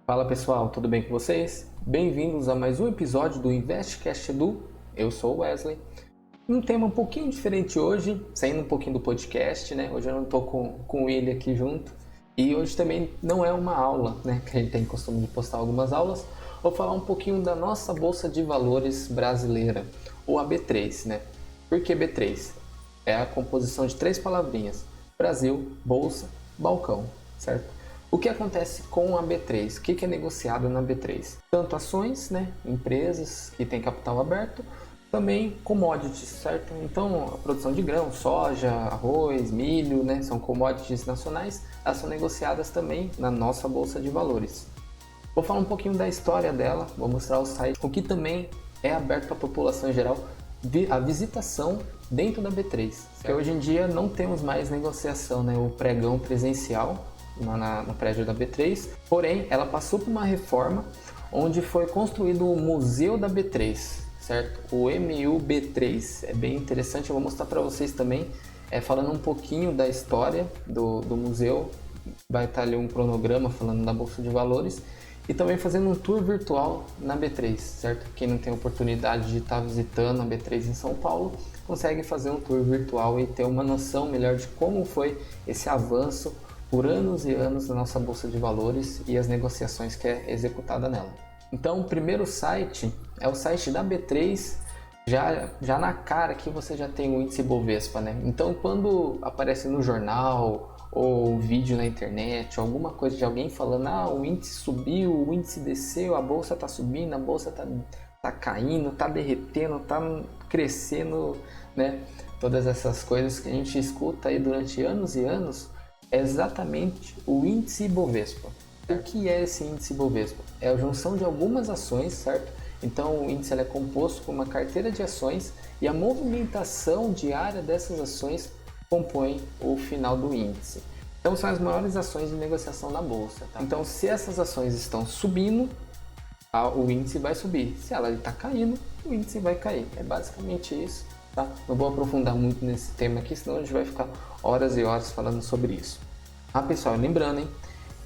Fala pessoal, tudo bem com vocês? Bem-vindos a mais um episódio do InvestCast Edu. Eu sou o Wesley. Um tema um pouquinho diferente hoje, saindo um pouquinho do podcast, né? Hoje eu não estou com ele aqui junto. E hoje também não é uma aula, né? Que a gente tem costume de postar algumas aulas. Vou falar um pouquinho da nossa Bolsa de Valores brasileira, ou a B3, né? Por que B3? É a composição de três palavrinhas: Brasil, Bolsa, Balcão, certo? O que acontece com a B3? O que é negociado na B3? Tanto ações, né, empresas que têm capital aberto, também commodities, certo? Então, a produção de grão, soja, arroz, milho, né, são commodities nacionais, elas são negociadas também na nossa Bolsa de Valores. Vou falar um pouquinho da história dela, vou mostrar o site, o que também é aberto para a população em geral, a visitação dentro da B3. Porque hoje em dia não temos mais negociação, né, o pregão presencial, no prédio da B3, porém ela passou por uma reforma onde foi construído o Museu da B3, certo? O MUB3, é bem interessante, eu vou mostrar para vocês também, falando um pouquinho da história do museu, vai estar ali um cronograma falando da Bolsa de Valores e também fazendo um tour virtual na B3, certo? Quem não tem oportunidade de estar visitando a B3 em São Paulo, consegue fazer um tour virtual e ter uma noção melhor de como foi esse avanço por anos e anos na nossa Bolsa de Valores e as negociações que é executada nela. Então, o primeiro site é o site da B3, já na cara que você já tem o índice Bovespa, né? Então, quando aparece no jornal ou vídeo na internet, alguma coisa de alguém falando, o índice subiu, o índice desceu, a bolsa está subindo, a bolsa tá caindo, tá derretendo, tá crescendo, né? Todas essas coisas que a gente escuta aí durante anos e anos, é exatamente o índice Bovespa. O que é esse índice Bovespa? É a junção de algumas ações, certo? Então o índice é composto por uma carteira de ações e a movimentação diária dessas ações compõe o final do índice. Então são as maiores ações de negociação na bolsa. Tá? Então se essas ações estão subindo, o índice vai subir. Se ela está caindo, o índice vai cair. É basicamente isso. Tá? Não vou aprofundar muito nesse tema aqui, senão a gente vai ficar horas e horas falando sobre isso. Pessoal, lembrando, hein?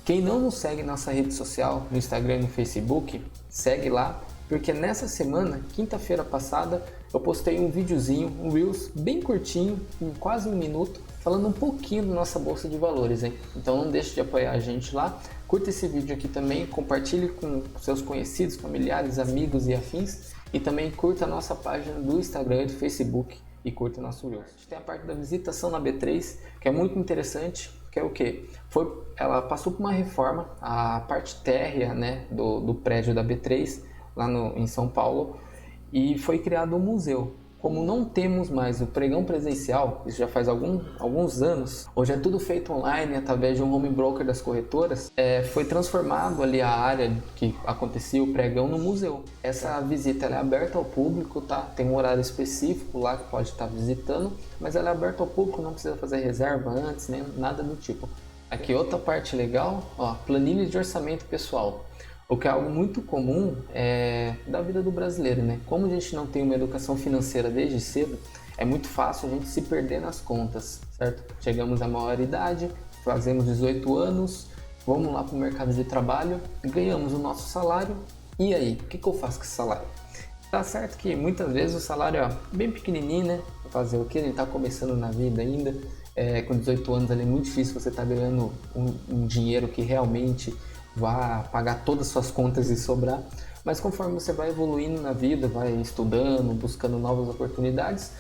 Quem não nos segue na nossa rede social, no Instagram e no Facebook, segue lá, porque nessa semana, quinta-feira passada, eu postei um videozinho, um Reels bem curtinho, em quase um minuto, falando um pouquinho da nossa Bolsa de Valores, hein? Então não deixe de apoiar a gente lá, curta esse vídeo aqui também, compartilhe com seus conhecidos, familiares, amigos e afins, e também curta a nossa página do Instagram e do Facebook e curta o nosso Reels. A gente tem a parte da visitação na B3, que é muito interessante, que é o quê? Ela passou por uma reforma, a parte térrea, né, do prédio da B3, lá em São Paulo, e foi criado um museu. Como não temos mais o pregão presencial, isso já faz alguns anos, hoje é tudo feito online através de um home broker das corretoras, foi transformado ali a área que acontecia o pregão no museu. Essa visita ela é aberta ao público, tá? Tem um horário específico lá que pode estar visitando, mas ela é aberta ao público, não precisa fazer reserva antes, nem nada do tipo. Aqui outra parte legal, planilha de orçamento pessoal. O que é algo muito comum da vida do brasileiro, né? Como a gente não tem uma educação financeira desde cedo, é muito fácil a gente se perder nas contas, certo? Chegamos à maioridade, fazemos 18 anos, vamos lá para o mercado de trabalho, ganhamos o nosso salário, e aí? O que eu faço com esse salário? Tá certo que muitas vezes o salário é bem pequenininho, né? Fazer o que? A gente tá começando na vida ainda, com 18 anos ali é muito difícil você estar ganhando um dinheiro que realmente vá pagar todas as suas contas e sobrar, mas conforme você vai evoluindo na vida, vai estudando, buscando novas oportunidades,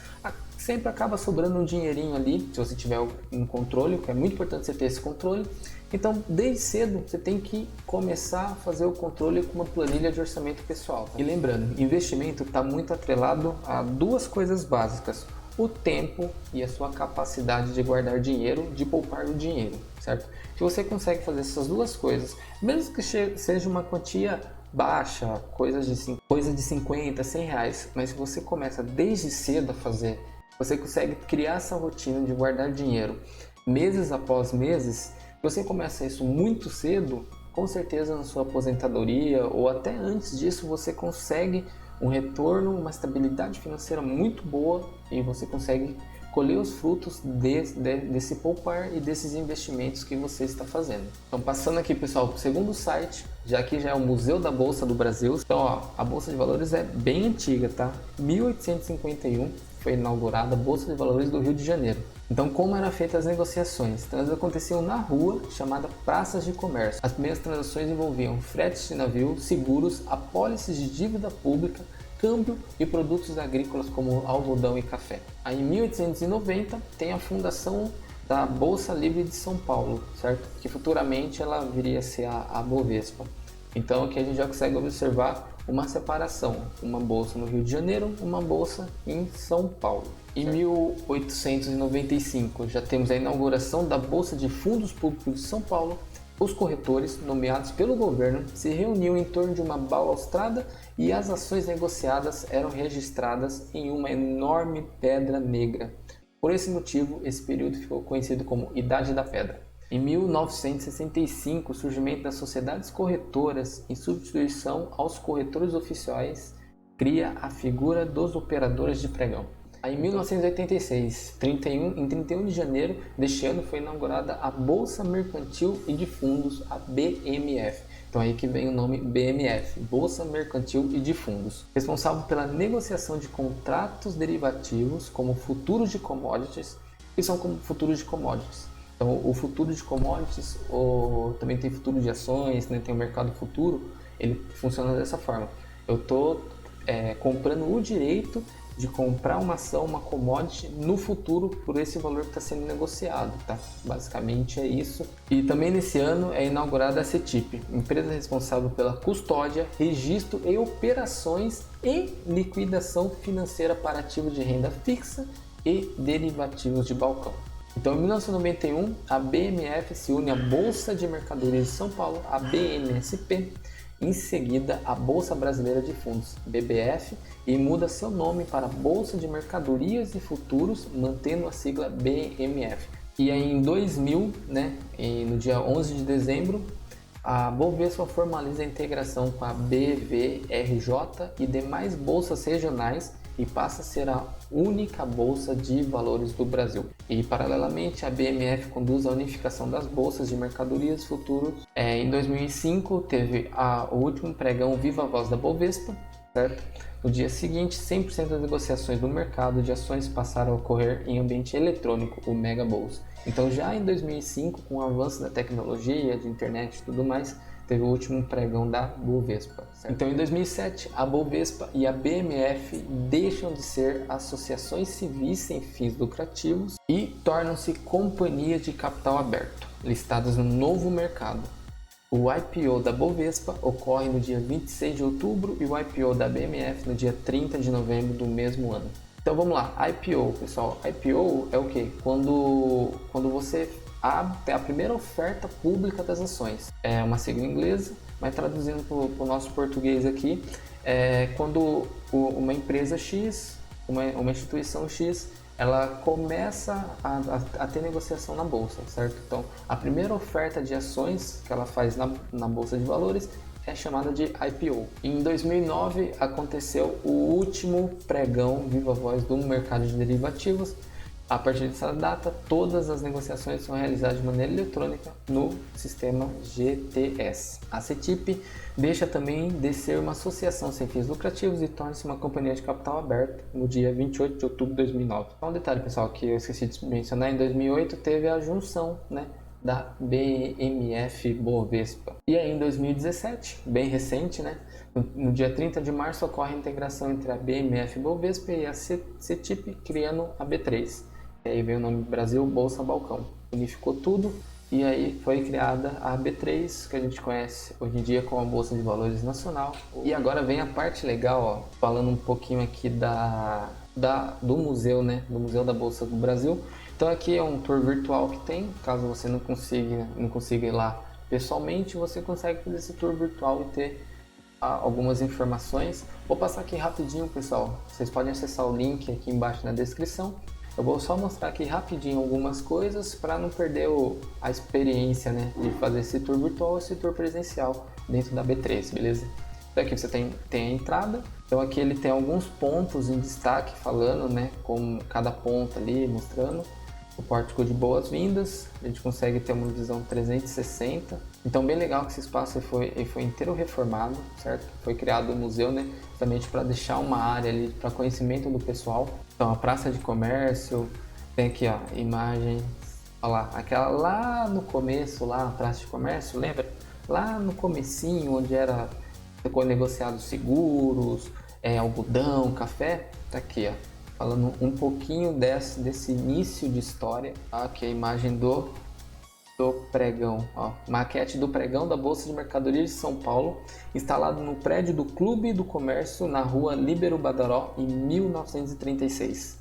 sempre acaba sobrando um dinheirinho ali, se você tiver um controle, que é muito importante você ter esse controle. Então, desde cedo, você tem que começar a fazer o controle com uma planilha de orçamento pessoal. Tá? E lembrando, investimento está muito atrelado a duas coisas básicas: o tempo e a sua capacidade de guardar dinheiro, de poupar o dinheiro, certo? Se você consegue fazer essas duas coisas, mesmo que seja uma quantia baixa, coisa de 50, 100 reais, mas se você começa desde cedo a fazer, você consegue criar essa rotina de guardar dinheiro meses após meses. Você começa isso muito cedo, com certeza na sua aposentadoria ou até antes disso você consegue um retorno, uma estabilidade financeira muito boa e você consegue colher os frutos desse poupar e desses investimentos que você está fazendo. Então, passando aqui, pessoal, para o segundo site, já que já é o Museu da Bolsa do Brasil. Então, ó, a Bolsa de Valores é bem antiga, tá? 1851 foi inaugurada a Bolsa de Valores do Rio de Janeiro. Então, como eram feitas as negociações? Então, elas aconteciam na rua, chamada praças de comércio. As primeiras transações envolviam fretes de navio, seguros, apólices de dívida pública, câmbio e produtos agrícolas como algodão e café. Aí, em 1890 tem a fundação da Bolsa Livre de São Paulo, certo? Que futuramente ela viria a ser a Bovespa. Então aqui a gente já consegue observar uma separação, uma bolsa no Rio de Janeiro, uma bolsa em São Paulo. Em 1895 já temos a inauguração da Bolsa de Fundos Públicos de São Paulo. Os corretores, nomeados pelo governo, se reuniam em torno de uma balaustrada e as ações negociadas eram registradas em uma enorme pedra negra. Por esse motivo, esse período ficou conhecido como Idade da Pedra. Em 1965, o surgimento das sociedades corretoras, em substituição aos corretores oficiais, cria a figura dos operadores de pregão. Aí, em 1986, em 31 de janeiro deste ano, foi inaugurada a Bolsa Mercantil e de Fundos, a BMF. Então aí que vem o nome BMF, Bolsa Mercantil e de Fundos, responsável pela negociação de contratos derivativos como futuros de commodities, que são como futuros de commodities. Então o futuro de commodities, também tem futuro de ações, né? Tem o mercado futuro, ele funciona dessa forma. Eu estou comprando o direito de comprar uma ação, uma commodity no futuro por esse valor que está sendo negociado, tá? Basicamente é isso. E também nesse ano é inaugurada a CETIP, empresa responsável pela custódia, registro e operações e liquidação financeira para ativos de renda fixa e derivativos de balcão. Então, em 1991, a BMF se une à Bolsa de Mercadorias de São Paulo, a BMSP, em seguida a Bolsa Brasileira de Fundos, BBF, e muda seu nome para Bolsa de Mercadorias e Futuros, mantendo a sigla BMF. E aí em 2000, no dia 11 de dezembro, a Bovespa formaliza a integração com a BVRJ e demais bolsas regionais e passa a ser a única bolsa de valores do Brasil. E paralelamente a BMF conduz a unificação das bolsas de mercadorias futuros. Em 2005 teve o último pregão Viva Voz da Bovespa, certo? No dia seguinte, 100% das negociações no mercado de ações passaram a ocorrer em ambiente eletrônico, o Mega Bolsa. Então já em 2005, com o avanço da tecnologia, de internet e tudo mais, teve o último pregão da Bovespa. Certo? Então, em 2007, a Bovespa e a BMF deixam de ser associações civis sem fins lucrativos e tornam-se companhias de capital aberto, listadas no novo mercado. O IPO da Bovespa ocorre no dia 26 de outubro e o IPO da BMF no dia 30 de novembro do mesmo ano. Então, vamos lá. IPO, pessoal. IPO é o quê? Quando você a primeira oferta pública das ações. É uma sigla inglesa, mas traduzindo para o nosso português aqui, quando uma empresa X, uma instituição X, ela começa a ter negociação na bolsa, certo? Então, a primeira oferta de ações que ela faz na bolsa de valores é chamada de IPO. Em 2009 aconteceu o último pregão Viva Voz do mercado de derivativos. A partir dessa data, todas as negociações são realizadas de maneira eletrônica no sistema GTS. A CETIP deixa também de ser uma associação sem fins lucrativos e torna-se uma companhia de capital aberto no dia 28 de outubro de 2009. Só um detalhe, pessoal, que eu esqueci de mencionar, em 2008 teve a junção, da BMF Bovespa. E aí em 2017, bem recente, no dia 30 de março ocorre a integração entre a BMF Bovespa e a CETIP, criando a B3. E aí veio o nome Brasil Bolsa Balcão. Unificou tudo e aí foi criada a B3, que a gente conhece hoje em dia como a Bolsa de Valores Nacional. E agora vem a parte legal, falando um pouquinho aqui do museu, do Museu da Bolsa do Brasil. Então aqui é um tour virtual que tem, caso você não consiga ir lá pessoalmente, você consegue fazer esse tour virtual e ter algumas informações. Vou passar aqui rapidinho, pessoal. Vocês podem acessar o link aqui embaixo na descrição. Eu vou só mostrar aqui rapidinho algumas coisas para não perder a experiência de fazer esse tour virtual ou esse tour presencial dentro da B3, beleza? Então aqui você tem a entrada, então aqui ele tem alguns pontos em destaque falando, né, com cada ponto ali mostrando o pórtico de boas-vindas. A gente consegue ter uma visão 360, então bem legal que esse espaço ele foi inteiro reformado, certo? Foi criado um museu, né, justamente para deixar uma área ali para conhecimento do pessoal. Então a praça de comércio, tem aqui ó, imagens, olha lá, aquela lá no começo, lá a praça de comércio, lembra? Lá no comecinho, onde era negociados seguros, algodão, café, tá aqui, ó, falando um pouquinho desse início de história. Aqui a imagem do pregão, ó, maquete do pregão da Bolsa de Mercadorias de São Paulo, instalado no prédio do Clube do Comércio na rua Líbero Badaró em 1936.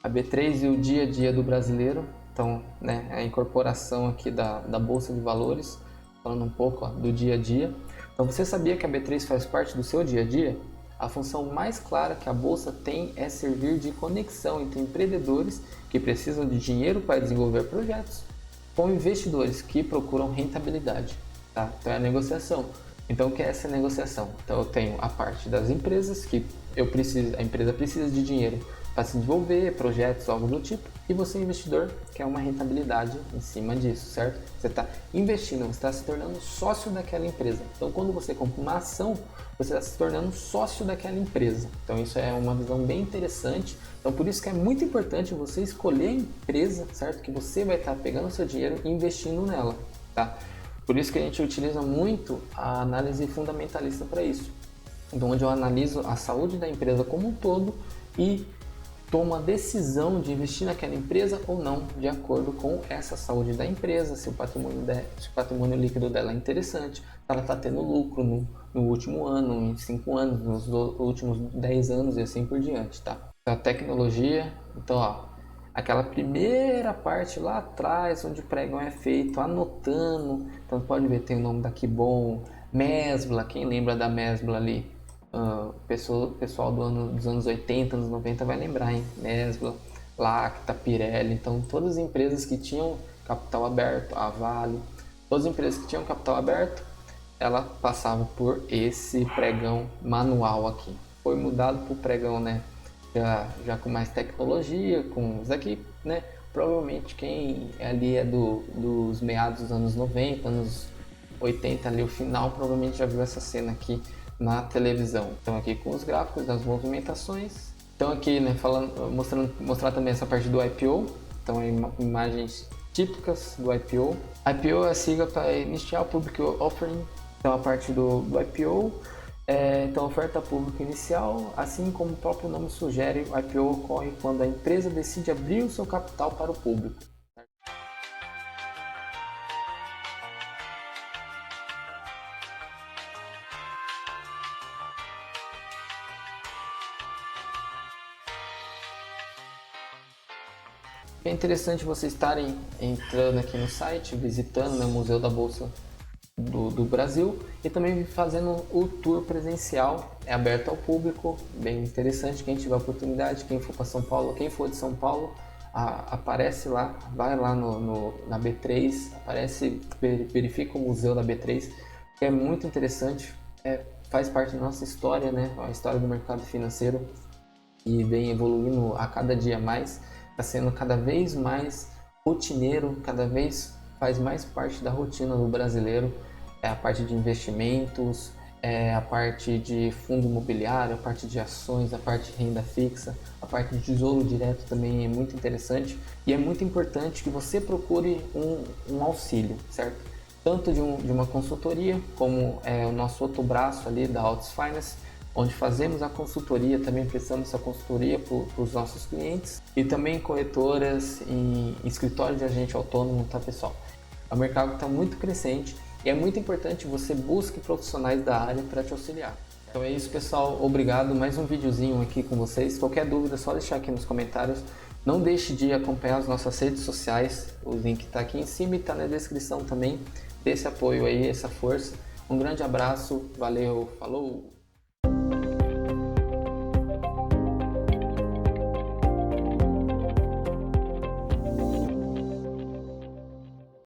A B3 e o dia a dia do brasileiro. Então, né, a incorporação aqui da Bolsa de Valores, falando um pouco ó, do dia a dia. Então, você sabia que a B3 faz parte do seu dia a dia? A função mais clara que a Bolsa tem é servir de conexão entre empreendedores que precisam de dinheiro para desenvolver projetos com investidores que procuram rentabilidade. Tá? Então, é a negociação. Então, o que é essa negociação? Então, eu tenho a parte das empresas, que a empresa precisa de dinheiro para se desenvolver projetos, algo do tipo, e você, investidor, quer uma rentabilidade em cima disso, certo? Você está investindo, você está se tornando sócio daquela empresa. Então, quando você compra uma ação, você está se tornando sócio daquela empresa. Então, isso é uma visão bem interessante. Então, por isso que é muito importante você escolher a empresa, certo? Que você vai estar pegando o seu dinheiro e investindo nela, tá? Por isso que a gente utiliza muito a análise fundamentalista para isso, onde eu analiso a saúde da empresa como um todo e tomo a decisão de investir naquela empresa ou não, de acordo com essa saúde da empresa, se o patrimônio líquido dela é interessante, se ela está tendo lucro no último ano, em 5 anos, nos últimos 10 anos e assim por diante, tá? A tecnologia, então ó, aquela primeira parte lá atrás, onde o pregão é feito, anotando, então pode ver, tem o nome da Kibon, Mesbla, quem lembra da Mesbla ali? Pessoal dos anos 80, anos 90 vai lembrar, hein? Mesbla, Lacta, Pirelli, então todas as empresas que tinham capital aberto, a Vale, todas as empresas que tinham capital aberto, ela passava por esse pregão manual aqui. Foi mudado para o pregão, né? Já com mais tecnologia, com isso aqui, né? Provavelmente quem ali é dos meados dos anos 90, anos 80 ali, o final, provavelmente já viu essa cena aqui na televisão. Então aqui com os gráficos das movimentações. Então aqui, né, mostrar também essa parte do IPO. Então imagens típicas do IPO. IPO é a sigla para Initial Public Offering. Então a parte do IPO, então oferta pública inicial, assim como o próprio nome sugere, o IPO ocorre quando a empresa decide abrir o seu capital para o público. É interessante vocês estarem entrando aqui no site, visitando, né, o Museu da Bolsa do Brasil e também fazendo o tour presencial, é aberto ao público, bem interessante. Quem tiver oportunidade, quem for para São Paulo, quem for de São Paulo, aparece lá, vai lá na B3, aparece, verifica o museu da B3, que é muito interessante, faz parte da nossa história, né, a história do mercado financeiro, e vem evoluindo a cada dia mais. Está sendo cada vez mais rotineiro, cada vez faz mais parte da rotina do brasileiro, a parte de investimentos, a parte de fundo imobiliário, a parte de ações, a parte de renda fixa, a parte de tesouro direto também é muito interessante, e é muito importante que você procure um auxílio, certo? Tanto de uma consultoria, como o nosso outro braço ali da Altis Finance, onde fazemos a consultoria, também prestamos essa consultoria para os nossos clientes, e também corretoras e escritórios de agente autônomo, tá, pessoal? O mercado está muito crescente e é muito importante você busque profissionais da área para te auxiliar. Então é isso, pessoal, obrigado, mais um videozinho aqui com vocês. Qualquer dúvida é só deixar aqui nos comentários. Não deixe de acompanhar as nossas redes sociais, o link está aqui em cima e está na descrição também. Dê esse apoio aí, essa força. Um grande abraço, valeu, falou!